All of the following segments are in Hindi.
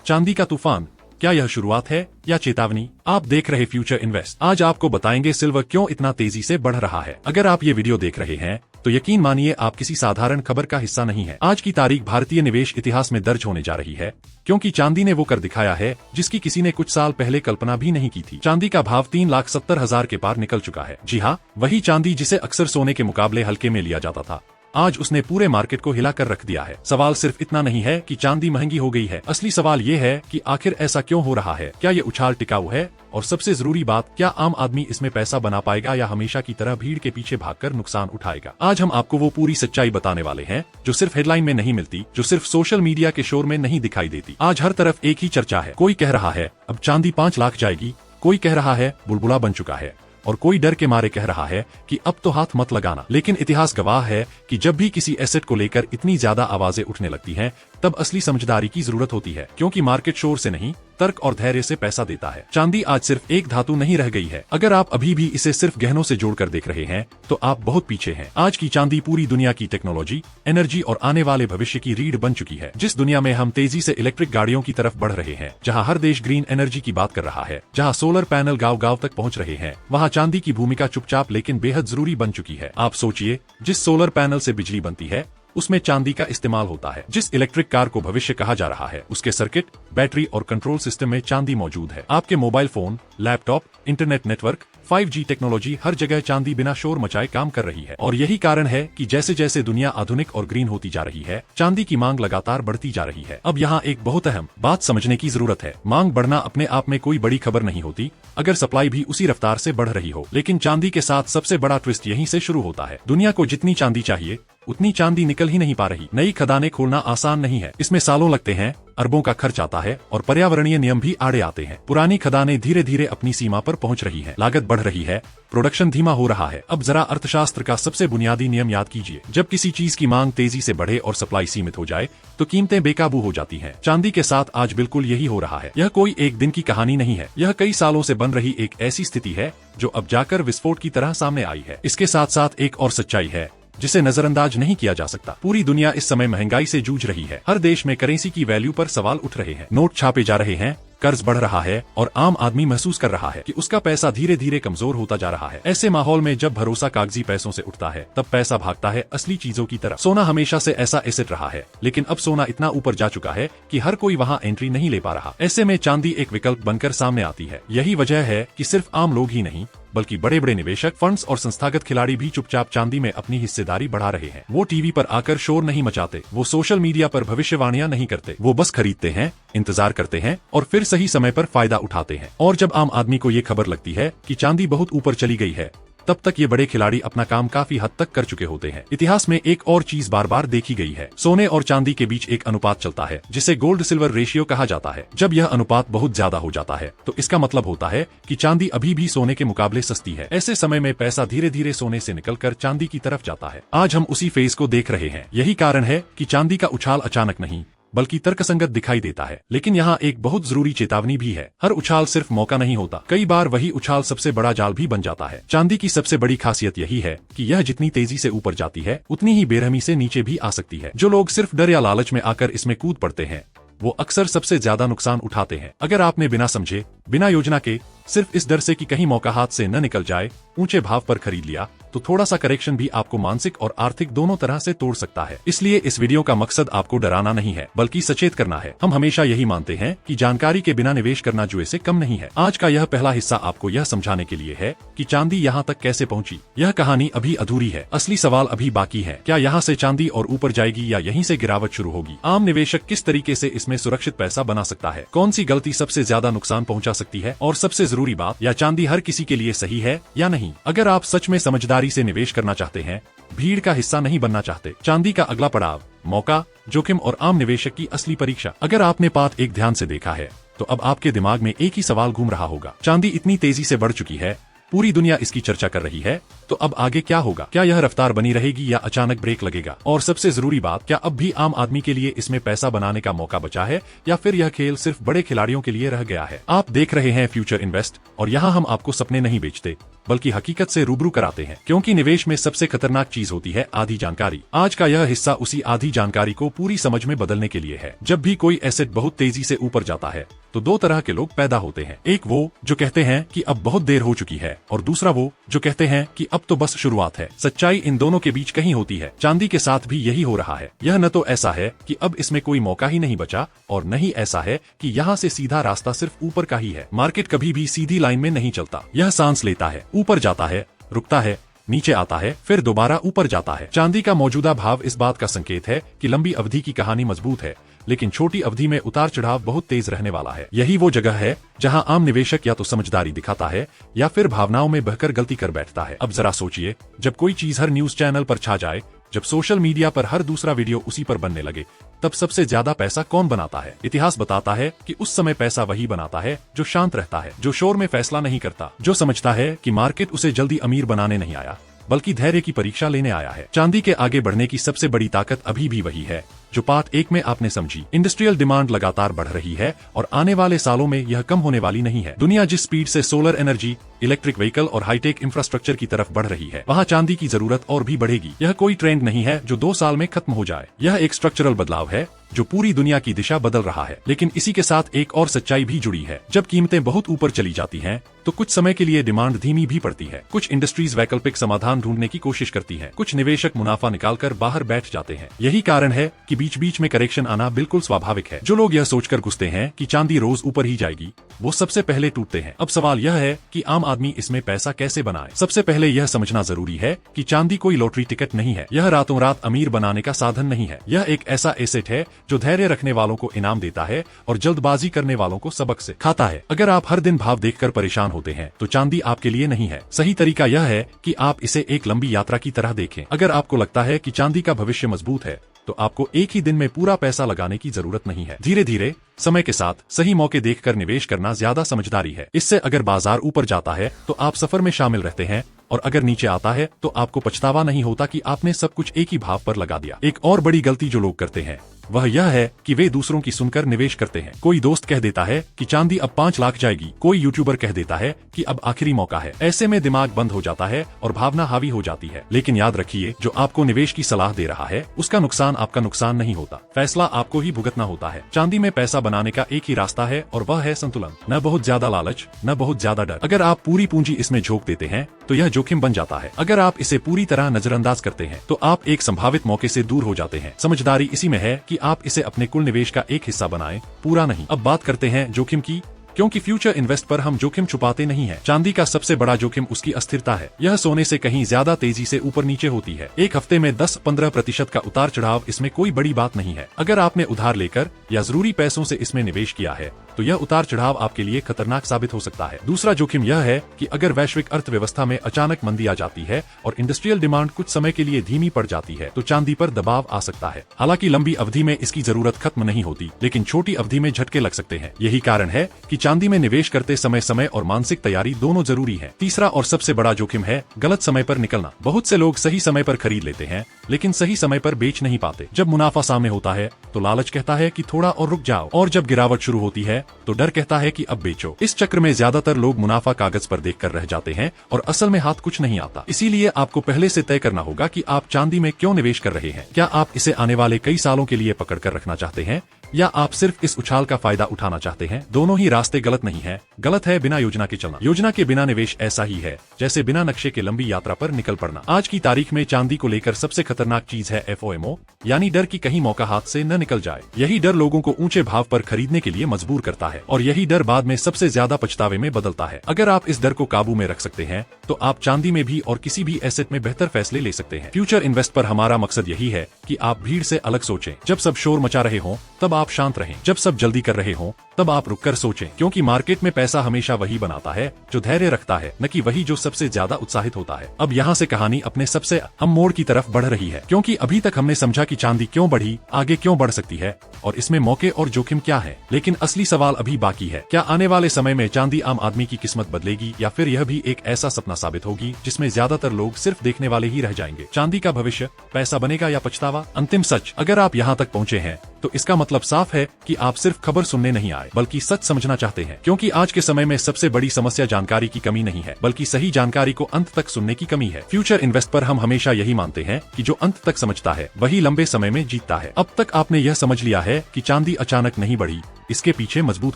चांदी का तूफान, क्या यह शुरुआत है या चेतावनी? आप देख रहे फ्यूचर इन्वेस्ट। आज आपको बताएंगे सिल्वर क्यों इतना तेजी से बढ़ रहा है। अगर आप ये वीडियो देख रहे हैं तो यकीन मानिए आप किसी साधारण खबर का हिस्सा नहीं है। आज की तारीख भारतीय निवेश इतिहास में दर्ज होने जा रही है, क्योंकि चांदी ने वो कर दिखाया है जिसकी किसी ने कुछ साल पहले कल्पना भी नहीं की थी। चांदी का भाव 3,70,000 के पार निकल चुका है। जी हाँ, वही चांदी जिसे अक्सर सोने के मुकाबले हल्के में लिया जाता था, आज उसने पूरे मार्केट को हिलाकर रख दिया है। सवाल सिर्फ इतना नहीं है कि चांदी महंगी हो गई है, असली सवाल ये है कि आखिर ऐसा क्यों हो रहा है। क्या ये उछाल टिकाऊ है? और सबसे जरूरी बात, क्या आम आदमी इसमें पैसा बना पाएगा या हमेशा की तरह भीड़ के पीछे भागकर नुकसान उठाएगा? आज हम आपको वो पूरी सच्चाई बताने वाले हैं जो सिर्फ हेडलाइन में नहीं मिलती, जो सिर्फ सोशल मीडिया के शोर में नहीं दिखाई देती। आज हर तरफ एक ही चर्चा है। कोई कह रहा है अब चांदी 5 लाख जाएगी, कोई कह रहा है बुलबुला बन चुका है, और कोई डर के मारे कह रहा है कि अब तो हाथ मत लगाना। लेकिन इतिहास गवाह है कि जब भी किसी एसेट को लेकर इतनी ज्यादा आवाजें उठने लगती हैं, तब असली समझदारी की जरूरत होती है, क्योंकि मार्केट शोर से नहीं, तर्क और धैर्य से पैसा देता है। चांदी आज सिर्फ एक धातु नहीं रह गई है। अगर आप अभी भी इसे सिर्फ गहनों से जोड़कर देख रहे हैं तो आप बहुत पीछे हैं। आज की चांदी पूरी दुनिया की टेक्नोलॉजी, एनर्जी और आने वाले भविष्य की रीढ़ बन चुकी है। जिस दुनिया में हम तेजी से इलेक्ट्रिक गाड़ियों की तरफ बढ़ रहे हैं, जहां हर देश ग्रीन एनर्जी की बात कर रहा है, जहां सोलर पैनल गांव गांव तक पहुंच रहे हैं, वहां चांदी की भूमिका चुपचाप लेकिन बेहद जरूरी बन चुकी है। आप सोचिए, जिस सोलर पैनल से बिजली बनती है उसमें चांदी का इस्तेमाल होता है। जिस इलेक्ट्रिक कार को भविष्य कहा जा रहा है, उसके सर्किट, बैटरी और कंट्रोल सिस्टम में चांदी मौजूद है। आपके mobile phone, laptop, internet network, 5G technology, हर जगह चांदी बिना शोर मचाए काम कर रही है। और यही कारण है कि जैसे जैसे दुनिया आधुनिक और ग्रीन होती जा रही है, चांदी की मांग लगातार बढ़ती जा रही है। अब यहाँ एक बहुत अहम बात समझने की जरूरत है। मांग बढ़ना अपने आप में कोई बड़ी खबर नहीं होती, अगर सप्लाई भी उसी रफ्तार से बढ़ रही हो। लेकिन चांदी के साथ सबसे बड़ा ट्विस्ट यहीं से शुरू होता है। दुनिया को जितनी चांदी चाहिए उतनी चांदी निकल ही नहीं पा रही। नई खदानें खोलना आसान नहीं है, इसमें सालों लगते हैं, अरबों का खर्च आता है और पर्यावरणीय नियम भी आड़े आते हैं। पुरानी खदानें धीरे धीरे अपनी सीमा पर पहुंच रही हैं, लागत बढ़ रही है, प्रोडक्शन धीमा हो रहा है। अब जरा अर्थशास्त्र का सबसे बुनियादी नियम याद कीजिए, जब किसी चीज की मांग तेजी से बढ़े और सप्लाई सीमित हो जाए तो कीमतें बेकाबू हो जाती हैं। चांदी के साथ आज बिल्कुल यही हो रहा है। यह कोई एक दिन की कहानी नहीं है, यह कई सालों से बन रही एक ऐसी स्थिति है जो अब जाकर विस्फोट की तरह सामने आई है। इसके साथ साथ एक और सच्चाई है जिसे नजरअंदाज नहीं किया जा सकता। पूरी दुनिया इस समय महंगाई से जूझ रही है। हर देश में करेंसी की वैल्यू पर सवाल उठ रहे हैं, नोट छापे जा रहे हैं, कर्ज बढ़ रहा है और आम आदमी महसूस कर रहा है कि उसका पैसा धीरे धीरे कमजोर होता जा रहा है। ऐसे माहौल में जब भरोसा कागजी पैसों से उठता है, तब पैसा भागता है असली चीजों की तरफ। सोना हमेशा से ऐसा एसेट रहा है, लेकिन अब सोना इतना ऊपर जा चुका है कि हर कोई वहां एंट्री नहीं ले पा रहा। ऐसे में चांदी एक विकल्प बनकर सामने आती है। यही वजह है कि सिर्फ आम लोग ही नहीं, बल्कि बड़े बड़े निवेशक, फंड्स और संस्थागत खिलाड़ी भी चुपचाप चांदी में अपनी हिस्सेदारी बढ़ा रहे हैं। वो टीवी पर आकर शोर नहीं मचाते, वो सोशल मीडिया पर भविष्यवाणियां नहीं करते, वो बस खरीदते हैं, इंतजार करते हैं और फिर सही समय पर फायदा उठाते हैं। और जब आम आदमी को ये खबर लगती है कि चांदी बहुत ऊपर चली गई है, तब तक ये बड़े खिलाड़ी अपना काम काफी हद तक कर चुके होते हैं। इतिहास में एक और चीज बार बार देखी गई है, सोने और चांदी के बीच एक अनुपात चलता है जिसे गोल्ड सिल्वर रेशियो कहा जाता है। जब यह अनुपात बहुत ज्यादा हो जाता है तो इसका मतलब होता है कि चांदी अभी भी सोने के मुकाबले सस्ती है। ऐसे समय में पैसा धीरे धीरे सोने से निकलकर चांदी की तरफ जाता है। आज हम उसी फेज को देख रहे हैं। यही कारण है कि चांदी का उछाल अचानक नहीं बल्कि तर्कसंगत दिखाई देता है। लेकिन यहाँ एक बहुत जरूरी चेतावनी भी है, हर उछाल सिर्फ मौका नहीं होता, कई बार वही उछाल सबसे बड़ा जाल भी बन जाता है। चांदी की सबसे बड़ी खासियत यही है कि यह जितनी तेजी से ऊपर जाती है उतनी ही बेरहमी से नीचे भी आ सकती है। जो लोग सिर्फ डर या लालच में आकर इसमें कूद पड़ते हैं, वो अक्सर सबसे ज्यादा नुकसान उठाते हैं। अगर आपने बिना समझे, बिना योजना के, सिर्फ इस डर से कि कहीं मौका हाथ से न निकल जाए, ऊंचे भाव पर खरीद लिया, तो थोड़ा सा करेक्शन भी आपको मानसिक और आर्थिक दोनों तरह से तोड़ सकता है। इसलिए इस वीडियो का मकसद आपको डराना नहीं है, बल्कि सचेत करना है। हम हमेशा यही मानते हैं कि जानकारी के बिना निवेश करना जुए से कम नहीं है। आज का यह पहला हिस्सा आपको यह समझाने के लिए है कि चांदी यहाँ तक कैसे पहुँची। यह कहानी अभी अधूरी है, असली सवाल अभी बाकी है। क्या यहाँ से चांदी और ऊपर जाएगी या यहीं से गिरावट शुरू होगी? आम निवेशक किस तरीके से इसमें सुरक्षित पैसा बना सकता है? कौन सी गलती सबसे ज्यादा नुकसान पहुँचा सकती है? और सबसे जरूरी बात, या चांदी हर किसी के लिए सही है या नहीं? अगर आप सच में समझदारी से निवेश करना चाहते हैं, भीड़ का हिस्सा नहीं बनना चाहते, चांदी का अगला पड़ाव, मौका, जोखिम और आम निवेशक की असली परीक्षा। अगर आपने पार्ट 1 ध्यान से देखा है तो अब आपके दिमाग में एक ही सवाल घूम रहा होगा, चांदी इतनी तेजी से बढ़ चुकी है, पूरी दुनिया इसकी चर्चा कर रही है, तो अब आगे क्या होगा? क्या यह रफ्तार बनी रहेगी या अचानक ब्रेक लगेगा? और सबसे जरूरी बात, क्या अब भी आम आदमी के लिए इसमें पैसा बनाने का मौका बचा है या फिर यह खेल सिर्फ बड़े खिलाड़ियों के लिए रह गया है? आप देख रहे हैं फ्यूचर इन्वेस्ट, और यहाँ हम आपको सपने नहीं बेचते बल्कि हकीकत से रूबरू कराते हैं, क्योंकि निवेश में सबसे खतरनाक चीज होती है आधी जानकारी। आज का यह हिस्सा उसी आधी जानकारी को पूरी समझ में बदलने के लिए है। जब भी कोई एसेट बहुत तेजी से ऊपर जाता है तो दो तरह के लोग पैदा होते हैं, एक वो जो कहते हैं कि अब बहुत देर हो चुकी है, और दूसरा वो जो कहते हैं कि अब तो बस शुरुआत है। सच्चाई इन दोनों के बीच कहीं होती है। चांदी के साथ भी यही हो रहा है। यह न तो ऐसा है कि अब इसमें कोई मौका ही नहीं बचा, और न ही ऐसा है कि यहाँ से सीधा रास्ता सिर्फ ऊपर का ही है। मार्केट कभी भी सीधी लाइन में नहीं चलता। यह सांस लेता है, ऊपर जाता है, रुकता है, नीचे आता है, फिर दोबारा ऊपर जाता है। चांदी का मौजूदा भाव इस बात का संकेत है कि लंबी अवधि की कहानी मजबूत है, लेकिन छोटी अवधि में उतार चढ़ाव बहुत तेज रहने वाला है। यही वो जगह है जहां आम निवेशक या तो समझदारी दिखाता है या फिर भावनाओं में बहकर गलती कर बैठता है। अब जरा सोचिए, जब कोई चीज हर न्यूज चैनल पर छा जाए, जब सोशल मीडिया पर हर दूसरा वीडियो उसी पर बनने लगे, तब सबसे ज्यादा पैसा कौन बनाता है? इतिहास बताता है कि उस समय पैसा वही बनाता है जो शांत रहता है, जो शोर में फैसला नहीं करता, जो समझता है कि मार्केट उसे जल्दी अमीर बनाने नहीं आया बल्कि धैर्य की परीक्षा लेने आया है। चांदी के आगे बढ़ने की सबसे बड़ी ताकत अभी भी वही है जो पार्ट 1 में आपने समझी। इंडस्ट्रियल डिमांड लगातार बढ़ रही है और आने वाले सालों में यह कम होने वाली नहीं है। दुनिया जिस स्पीड से सोलर एनर्जी, इलेक्ट्रिक व्हीकल और हाईटेक इंफ्रास्ट्रक्चर की तरफ बढ़ रही है, वहाँ चांदी की जरूरत और भी बढ़ेगी। यह कोई ट्रेंड नहीं है जो 2 साल में खत्म हो जाए। यह एक स्ट्रक्चरल बदलाव है जो पूरी दुनिया की दिशा बदल रहा है। लेकिन इसी के साथ एक और सच्चाई भी जुड़ी है। जब कीमतें बहुत ऊपर चली जाती हैं, तो कुछ समय के लिए डिमांड धीमी भी पड़ती है। कुछ इंडस्ट्रीज वैकल्पिक समाधान ढूंढने की कोशिश करती हैं। कुछ निवेशक मुनाफा निकालकर बाहर बैठ जाते हैं। यही कारण है कि बीच बीच में करेक्शन आना बिल्कुल स्वाभाविक है। जो लोग यह सोचकर घुसते हैं कि चांदी रोज ऊपर ही जाएगी, वो सबसे पहले टूटते हैं। अब सवाल यह है कि आम आदमी इसमें पैसा कैसे बनाए। सबसे पहले यह समझना जरूरी है कि चांदी कोई लॉटरी टिकट नहीं है। यह रातों रात अमीर बनाने का साधन नहीं है। यह एक ऐसा एसेट है जो धैर्य रखने वालों को इनाम देता है और जल्दबाजी करने वालों को सबक से खाता है। अगर आप हर दिन भाव देखकर परेशान होते हैं तो चांदी आपके लिए नहीं है। सही तरीका यह है कि आप इसे एक लंबी यात्रा की तरह देखें। अगर आपको लगता है कि चांदी का भविष्य मजबूत है, तो आपको एक ही दिन में पूरा पैसा लगाने की जरूरत नहीं है। धीरे धीरे समय के साथ सही मौके देखकर निवेश करना ज्यादा समझदारी है। इससे अगर बाजार ऊपर जाता है तो आप सफर में शामिल रहते हैं, और अगर नीचे आता है तो आपको पछतावा नहीं होता कि आपने सब कुछ एक ही भाव पर लगा दिया। एक और बड़ी गलती जो लोग करते हैं वह यह है कि वे दूसरों की सुनकर निवेश करते हैं। कोई दोस्त कह देता है कि चांदी अब 5 लाख जाएगी, कोई यूट्यूबर कह देता है कि अब आखिरी मौका है। ऐसे में दिमाग बंद हो जाता है और भावना हावी हो जाती है। लेकिन याद रखिए, जो आपको निवेश की सलाह दे रहा है उसका नुकसान आपका नुकसान नहीं होता। फैसला आपको ही भुगतना होता है। चांदी में पैसा बनाने का एक ही रास्ता है और वह है संतुलन। न बहुत ज्यादा लालच, न बहुत ज्यादा डर। अगर आप पूरी पूंजी इसमें झोंक देते हैं तो यह जोखिम बन जाता है। अगर आप इसे पूरी तरह नजरअंदाज करते हैं तो आप एक संभावित मौके से दूर हो जाते हैं। समझदारी इसी में है कि आप इसे अपने कुल निवेश का एक हिस्सा बनाएं, पूरा नहीं। अब बात करते हैं जोखिम की, क्योंकि फ्यूचर इन्वेस्ट पर हम जोखिम छुपाते नहीं हैं। चांदी का सबसे बड़ा जोखिम उसकी अस्थिरता है। यह सोने से कहीं ज्यादा तेजी से ऊपर नीचे होती है। एक हफ्ते में 10-15% का उतार चढ़ाव इसमें कोई बड़ी बात नहीं है। अगर आपने उधार लेकर या जरूरी पैसों से इसमें निवेश किया है तो यह उतार चढ़ाव आपके लिए खतरनाक साबित हो सकता है। दूसरा जोखिम यह है कि अगर वैश्विक अर्थव्यवस्था में अचानक मंदी आ जाती है और इंडस्ट्रियल डिमांड कुछ समय के लिए धीमी पड़ जाती है तो चांदी पर दबाव आ सकता है। हालांकि लंबी अवधि में इसकी जरूरत खत्म नहीं होती, लेकिन छोटी अवधि में झटके लग सकते हैं। यही कारण है कि चांदी में निवेश करते समय और मानसिक तैयारी दोनों जरूरी है। तीसरा और सबसे बड़ा जोखिम है गलत समय पर निकलना। बहुत से लोग सही समय पर खरीद लेते हैं लेकिन सही समय पर बेच नहीं पाते। जब मुनाफा सामने होता है तो लालच कहता है कि थोड़ा और रुक जाओ, और जब गिरावट शुरू होती है तो डर कहता है कि अब बेचो। इस चक्र में ज्यादातर लोग मुनाफा कागज पर देखकर रह जाते हैं और असल में हाथ कुछ नहीं आता। इसीलिए आपको पहले से तय करना होगा कि आप चांदी में क्यों निवेश कर रहे हैं। क्या आप इसे आने वाले कई सालों के लिए पकड़ कर रखना चाहते हैं या आप सिर्फ इस उछाल का फायदा उठाना चाहते हैं? दोनों ही रास्ते गलत नहीं है। गलत है बिना योजना के चलना। योजना के बिना निवेश ऐसा ही है जैसे बिना नक्शे के लंबी यात्रा पर निकल पड़ना। आज की तारीख में चांदी को लेकर सबसे खतरनाक चीज है FOMO, यानी डर कि कहीं मौका हाथ से न निकल जाए। यही डर लोगों को ऊंचे भाव पर खरीदने के लिए मजबूर करता है और यही डर बाद में सबसे ज्यादा पछतावे में बदलता है। अगर आप इस डर को काबू में रख सकते हैं तो आप चांदी में भी और किसी भी एसेट में बेहतर फैसले ले सकते हैं। फ्यूचर इन्वेस्ट पर हमारा मकसद यही है कि आप भीड़ से अलग सोचें। जब सब शोर मचा रहे हों तब आप शांत रहें। जब सब जल्दी कर रहे हों तब आप रुककर सोचें, क्योंकि मार्केट में पैसा हमेशा वही बनाता है जो धैर्य रखता है, न कि वही जो सबसे ज्यादा उत्साहित होता है। अब यहाँ से कहानी अपने सबसे अहम मोड़ की तरफ बढ़ रही है, क्योंकि अभी तक हमने समझा कि चांदी क्यों बढ़ी, आगे क्यों बढ़ सकती है और इसमें मौके और जोखिम क्या है। लेकिन असली सवाल अभी बाकी है, क्या आने वाले समय में चांदी आम आदमी की किस्मत बदलेगी या फिर यह भी एक ऐसा सपना साबित होगी जिसमें ज्यादातर लोग सिर्फ देखने वाले ही रह जाएंगे। चांदी का भविष्य, पैसा बनेगा या पछतावा? अंतिम सच। अगर आप यहाँ तक पहुँचे हैं तो इसका मतलब साफ है कि आप सिर्फ खबर सुनने नहीं आए बल्कि सच समझना चाहते हैं, क्योंकि आज के समय में सबसे बड़ी समस्या जानकारी की कमी नहीं है बल्कि सही जानकारी को अंत तक सुनने की कमी है। फ्यूचर इन्वेस्ट पर हम हमेशा यही मानते हैं कि जो अंत तक समझता है वही लंबे समय में जीतता है। अब तक आपने यह समझ लिया है कि चांदी अचानक नहीं बढ़ी, इसके पीछे मजबूत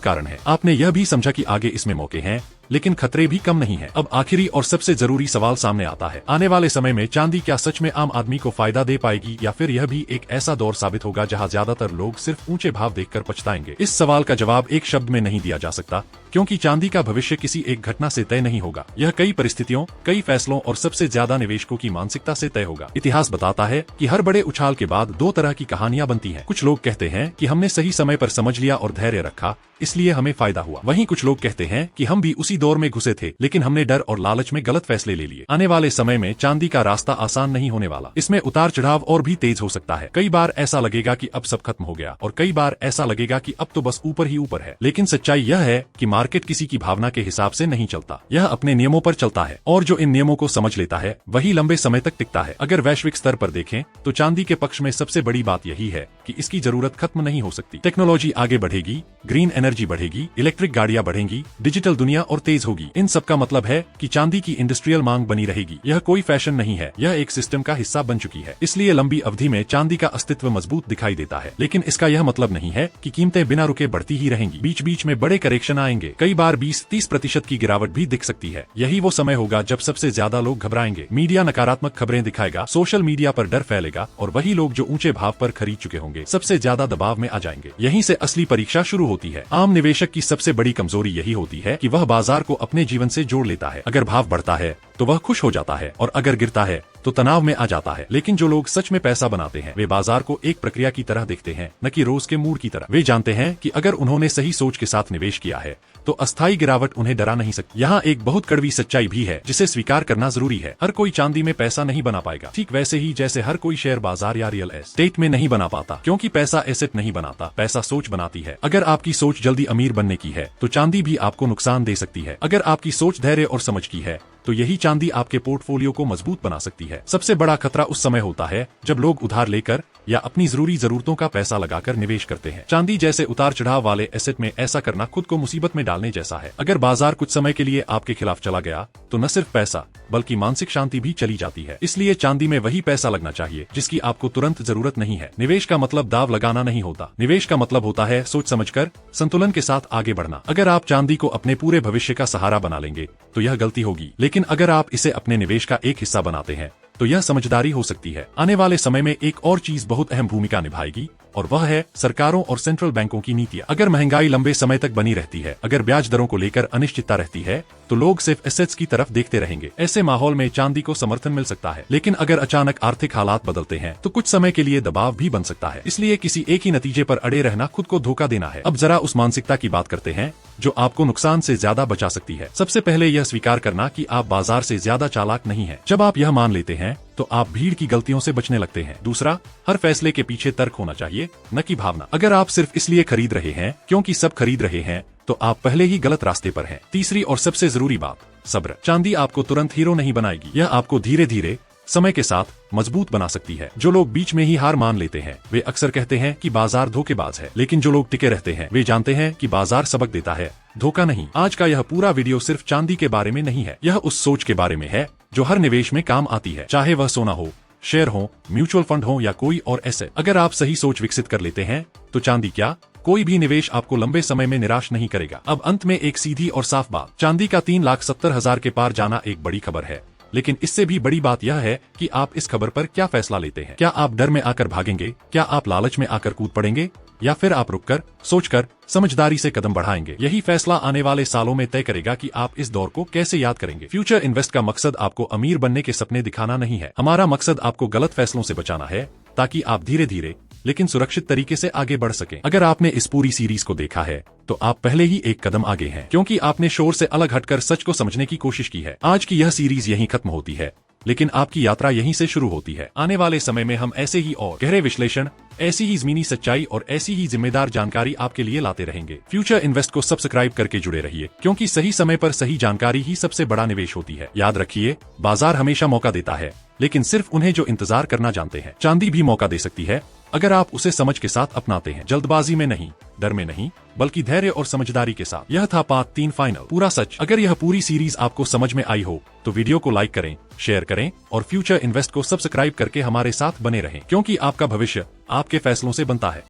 कारण है। आपने यह भी समझा कि आगे इसमें मौके हैं लेकिन खतरे भी कम नहीं है। अब आखिरी और सबसे जरूरी सवाल सामने आता है, आने वाले समय में चांदी क्या सच में आम आदमी को फायदा दे पाएगी या फिर यह भी एक ऐसा दौर साबित होगा जहां ज्यादातर लोग सिर्फ ऊंचे भाव देखकर पछताएंगे? इस सवाल का जवाब एक शब्द में नहीं दिया जा सकता, क्योंकि चांदी का भविष्य किसी एक घटना से तय नहीं होगा। यह कई परिस्थितियों, कई फैसलों और सबसे ज्यादा निवेशकों की मानसिकता से तय होगा। इतिहास बताता है कि हर बड़े उछाल के बाद दो तरह की कहानियां बनती हैं। कुछ लोग कहते हैं कि हमने सही समय पर समझ लिया और धैर्य रखा, इसलिए हमें फायदा हुआ। वहीं कुछ लोग कहते हैं कि हम भी उसी दौर में घुसे थे लेकिन हमने डर और लालच में गलत फैसले ले लिए। आने वाले समय में चांदी का रास्ता आसान नहीं होने वाला, इसमें उतार चढ़ाव और भी तेज हो सकता है। कई बार ऐसा लगेगा कि अब सब खत्म हो गया और कई बार ऐसा लगेगा कि अब तो बस ऊपर ही ऊपर है। लेकिन सच्चाई यह है कि मार्केट किसी की भावना के हिसाब से नहीं चलता, यह अपने नियमों पर चलता है और जो इन नियमों को समझ लेता है वही लंबे समय तक टिकता है। अगर वैश्विक स्तर पर देखें तो चांदी के पक्ष में सबसे बड़ी बात यही है कि इसकी जरूरत खत्म नहीं हो सकती। टेक्नोलॉजी आगे बढ़ेगी, ग्रीन एनर्जी बढ़ेगी, इलेक्ट्रिक गाड़ियां बढ़ेंगी, डिजिटल दुनिया और तेज होगी। इन सब का मतलब है कि चांदी की इंडस्ट्रियल मांग बनी रहेगी। यह कोई फैशन नहीं है, यह एक सिस्टम का हिस्सा बन चुकी है। इसलिए लंबी अवधि में चांदी का अस्तित्व मजबूत दिखाई देता है। लेकिन इसका यह मतलब नहीं है कि कीमतें बिना रुके बढ़ती ही रहेंगी। बीच बीच में बड़े करेक्शन आएंगे, कई बार 20-30% की गिरावट भी दिख सकती है। यही वो समय होगा जब सबसे ज्यादा लोग घबराएंगे, मीडिया नकारात्मक खबरें दिखाएगा, सोशल मीडिया पर डर फैलेगा और वही लोग जो ऊंचे भाव पर खरीद चुके होंगे सबसे ज्यादा दबाव में आ जाएंगे। यहीं से असली परीक्षा शुरू होती है। आम निवेशक की सबसे बड़ी कमजोरी यही होती है कि वह बाजार को अपने जीवन से जोड़ लेता है। अगर भाव बढ़ता है तो वह खुश हो जाता है और अगर गिरता है तो तनाव में आ जाता है। लेकिन जो लोग सच में पैसा बनाते हैं वे बाजार को एक प्रक्रिया की तरह देखते हैं, न कि रोज के मूड की तरह। वे जानते हैं कि अगर उन्होंने सही सोच के साथ निवेश किया है तो अस्थायी गिरावट उन्हें डरा नहीं सकती। यहाँ एक बहुत कड़वी सच्चाई भी है जिसे स्वीकार करना जरूरी है। हर कोई चांदी में पैसा नहीं बना पाएगा, ठीक वैसे ही जैसे हर कोई शेयर बाजार या रियल एस्टेट में नहीं बना पाता, क्योंकि पैसा एसेट नहीं बनाता, पैसा सोच बनाती है। अगर आपकी सोच जल्दी अमीर बनने की है तो चांदी भी आपको नुकसान दे सकती है। अगर आपकी सोच धैर्य और समझ की है तो यही चांदी आपके पोर्टफोलियो को मजबूत बना सकती है। सबसे बड़ा खतरा उस समय होता है जब लोग उधार लेकर या अपनी जरूरी जरूरतों का पैसा लगाकर निवेश करते हैं। चांदी जैसे उतार चढ़ाव वाले एसेट में ऐसा करना खुद को मुसीबत में डालने जैसा है। अगर बाजार कुछ समय के लिए आपके खिलाफ चला गया तो न सिर्फ पैसा बल्कि मानसिक शांति भी चली जाती है। इसलिए चांदी में वही पैसा लगना चाहिए जिसकी आपको तुरंत जरूरत नहीं है। निवेश का मतलब दाव लगाना नहीं होता, निवेश का मतलब होता है सोच समझकर संतुलन के साथ आगे बढ़ना। अगर आप चांदी को अपने पूरे भविष्य का सहारा बना लेंगे तो यह गलती होगी, लेकिन अगर आप इसे अपने निवेश का एक हिस्सा बनाते हैं तो यह समझदारी हो सकती है। आने वाले समय में एक और चीज बहुत अहम भूमिका निभाएगी और वह है सरकारों और सेंट्रल बैंकों की नीतियां। अगर महंगाई लंबे समय तक बनी रहती है, अगर ब्याज दरों को लेकर अनिश्चितता रहती है तो लोग सिर्फ एसेट्स की तरफ देखते रहेंगे। ऐसे माहौल में चांदी को समर्थन मिल सकता है, लेकिन अगर अचानक आर्थिक हालात बदलते हैं तो कुछ समय के लिए दबाव भी बन सकता है। इसलिए किसी एक ही नतीजे पर अड़े रहना खुद को धोखा देना है। अब जरा उस मानसिकता की बात करते हैं जो आपको नुकसान से ज्यादा बचा सकती है। सबसे पहले यह स्वीकार करना कि आप बाजार से ज्यादा चालाक नहीं हैं। जब आप यह मान लेते हैं तो आप भीड़ की गलतियों से बचने लगते हैं। दूसरा, हर फैसले के पीछे तर्क होना चाहिए, न कि भावना। अगर आप सिर्फ इसलिए खरीद रहे हैं क्योंकि सब खरीद रहे हैं तो आप पहले ही गलत रास्ते पर हैं। तीसरी और सबसे जरूरी बात, सब्र। चांदी आपको तुरंत हीरो नहीं बनाएगी, यह आपको धीरे धीरे समय के साथ मजबूत बना सकती है। जो लोग बीच में ही हार मान लेते हैं वे अक्सर कहते हैं कि बाजार धोखेबाज है, लेकिन जो लोग टिके रहते हैं वे जानते हैं कि बाजार सबक देता है, धोखा नहीं। आज का यह पूरा वीडियो सिर्फ चांदी के बारे में नहीं है, यह उस सोच के बारे में है जो हर निवेश में काम आती है, चाहे वह सोना हो, शेयर हो, म्यूचुअल फंड हो या कोई और एसेट। अगर आप सही सोच विकसित कर लेते हैं तो चांदी क्या, कोई भी निवेश आपको लंबे समय में निराश नहीं करेगा। अब अंत में एक सीधी और साफ बात, चांदी का 3,70,000 के पार जाना एक बड़ी खबर है, लेकिन इससे भी बड़ी बात यह है कि आप इस खबर पर क्या फैसला लेते हैं। क्या आप डर में आकर भागेंगे, क्या आप लालच में आकर कूद पड़ेंगे, या फिर आप रुककर, सोचकर, समझदारी से कदम बढ़ाएंगे। यही फैसला आने वाले सालों में तय करेगा कि आप इस दौर को कैसे याद करेंगे। फ्यूचर इन्वेस्ट का मकसद आपको अमीर बनने के सपने दिखाना नहीं है, हमारा मकसद आपको गलत फैसलों से बचाना है ताकि आप धीरे धीरे लेकिन सुरक्षित तरीके से आगे बढ़ सकें। अगर आपने इस पूरी सीरीज को देखा है तो आप पहले ही एक कदम आगे हैं, क्योंकि आपने शोर से अलग हटकर सच को समझने की कोशिश की है। आज की यह सीरीज यहीं खत्म होती है, लेकिन आपकी यात्रा यहीं से शुरू होती है। आने वाले समय में हम ऐसे ही और गहरे विश्लेषण, ऐसी ही ज़मीनी सच्चाई और ऐसी ही जिम्मेदार जानकारी आपके लिए लाते रहेंगे। फ्यूचर इन्वेस्ट को सब्सक्राइब करके जुड़े रहिए, क्योंकि सही समय पर सही जानकारी ही सबसे बड़ा निवेश होती है। याद रखिए, बाजार हमेशा मौका देता है, लेकिन सिर्फ उन्हें जो इंतजार करना जानते हैं। चांदी भी मौका दे सकती है अगर आप उसे समझ के साथ अपनाते हैं, जल्दबाजी में नहीं, डर में नहीं, बल्कि धैर्य और समझदारी के साथ। यह था पार्ट 3 फाइनल, पूरा सच। अगर यह पूरी सीरीज आपको समझ में आई हो तो वीडियो को लाइक करें, शेयर करें और फ्यूचर इन्वेस्ट को सब्सक्राइब करके हमारे साथ बने रहें, क्योंकि आपका भविष्य आपके फैसलों से बनता है।